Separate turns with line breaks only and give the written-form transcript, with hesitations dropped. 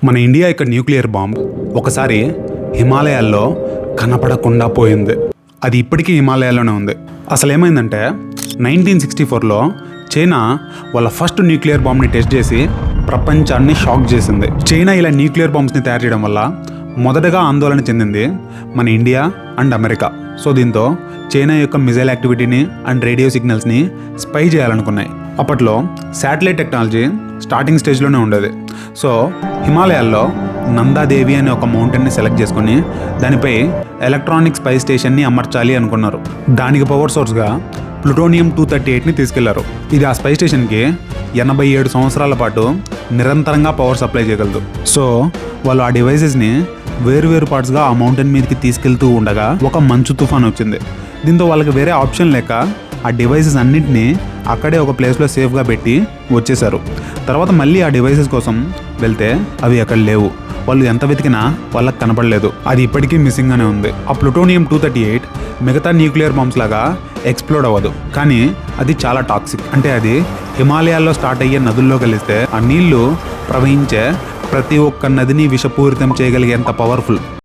మన ఇండియా యొక్క nuclear bomb ఒకసారి హిమాలయాల్లో కనపడకుండా పోయింది. అది ఇప్పటికీ హిమాలయాల్లోనే ఉంది. అసలు ఏమైందంటే 1964లో చైనా వాళ్ళ ఫస్ట్ న్యూక్లియర్ బాంబ్ని టెస్ట్ చేసి ప్రపంచాన్ని షాక్ చేసింది. చైనా ఇలా న్యూక్లియర్ బాంబ్స్ని తయారు చేయడం వల్ల మొదటగా ఆందోళన చెందింది మన ఇండియా అండ్ అమెరికా. సో దీంతో చైనా యొక్క మిజైల్ యాక్టివిటీని అండ్ రేడియో సిగ్నల్స్ని స్పై చేయాలనుకున్నాయి. అప్పట్లో శాటిలైట్ టెక్నాలజీ స్టార్టింగ్ స్టేజ్లోనే ఉండేది. సో హిమాలయాల్లో నందాదేవి అనే ఒక మౌంటైన్ని సెలెక్ట్ చేసుకుని దానిపై ఎలక్ట్రానిక్ స్పై స్టేషన్ని అమర్చాలి అనుకున్నారు. దానికి పవర్ సోర్స్గా ప్లూటోనియం 238ని తీసుకెళ్లారు. ఇది ఆ స్పై స్టేషన్కి 87 సంవత్సరాల పాటు నిరంతరంగా పవర్ సప్లై చేయగలదు. సో వాళ్ళు ఆ డివైసెస్ని వేరు పార్ట్స్గా ఆ మౌంటైన్ మీదకి తీసుకెళ్తూ ఉండగా ఒక మంచు తుఫాన్ వచ్చింది. దీంతో వాళ్ళకి వేరే ఆప్షన్ లేక ఆ డివైసెస్ అన్నింటినీ అక్కడే ఒక ప్లేస్లో సేఫ్గా పెట్టి వచ్చేసారు. తర్వాత మళ్ళీ ఆ డివైసెస్ కోసం వెళ్తే అవి అక్కడ లేవు. వాళ్ళు ఎంత వెతికినా వాళ్ళకి కనపడలేదు. అది ఇప్పటికీ మిస్సింగ్గానే ఉంది. ఆ ప్లూటోనియం 238 మిగతా న్యూక్లియర్ బాంబ్స్ లాగా ఎక్స్ప్లోడ్ అవ్వదు, కానీ అది చాలా టాక్సిక్. అంటే అది హిమాలయాల్లో స్టార్ట్ అయ్యే నదుల్లో కలిస్తే ఆ నీళ్లు ప్రవహించే ప్రతి ఒక్క నదిని విషపూరితం చేయగలిగేంత పవర్ఫుల్.